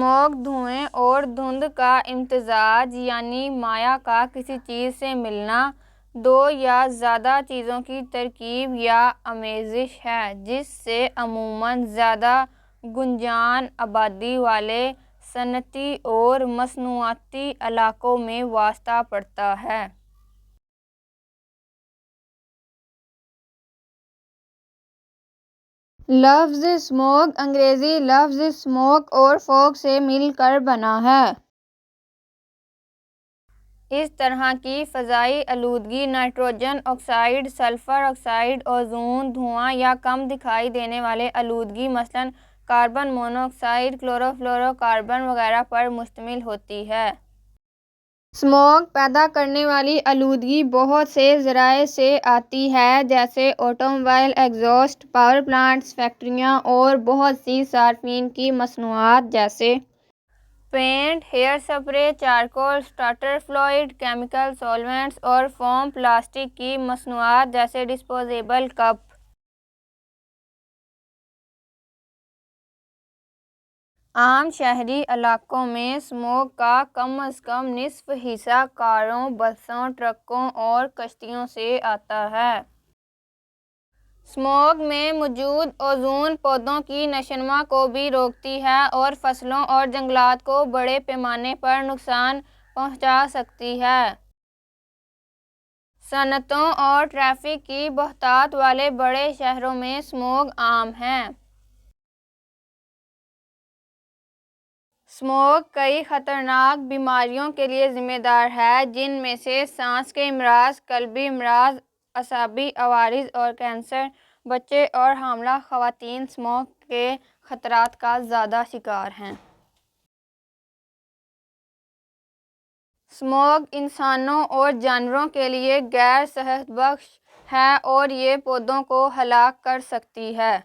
Smog دھوئیں اور دھند کا امتزاج یعنی مائع کا کسی چیز سے ملنا، دو یا زیادہ چیزوں کی ترکیب یا آمیزش ہے جس سے عموماً زیادہ گنجان آبادی والے صنعتی اور مصنوعاتی علاقوں میں واسطہ پڑتا ہے۔ لفظ اسموگ انگریزی لفظ اسموک اور فوگ سے مل کر بنا ہے۔ اس طرح کی فضائی آلودگی nitrogen oxide, sulphur oxide, ozone دھواں یا کم دکھائی دینے والے آلودگی مثلاً carbon mono oxide, chloro fluoro carbon وغیرہ پر مشتمل ہوتی ہے۔ اسموگ پیدا کرنے والی آلودگی بہت سے ذرائع سے آتی ہے جیسے auto mobile exhaust, power plants, فیکٹریاں اور بہت سی صارفین کی مصنوعات جیسے paint, hair spray, charcoal, starter fluid, chemical solvents اور فوم، پلاسٹک کی مصنوعات جیسے ڈسپوزیبل کپ۔ عام شہری علاقوں میں اسموگ کا کم از کم نصف حصہ کاروں، بسوں، ٹرکوں اور کشتیوں سے آتا ہے۔ اسموگ میں موجود اوزون پودوں کی نشوونما کو بھی روکتی ہے اور فصلوں اور جنگلات کو بڑے پیمانے پر نقصان پہنچا سکتی ہے۔ صنعتوں اور ٹریفک کی بہتات والے بڑے شہروں میں اسموگ عام ہے۔ اسموگ کئی خطرناک بیماریوں کے لیے ذمہ دار ہے جن میں سے سانس کے امراض، قلبی امراض، اعصابی عوارض اور کینسر۔ بچے اور حاملہ خواتین اسموگ کے خطرات کا زیادہ شکار ہیں۔ اسموگ انسانوں اور جانوروں کے لیے غیر صحت بخش ہے اور یہ پودوں کو ہلاک کر سکتی ہے۔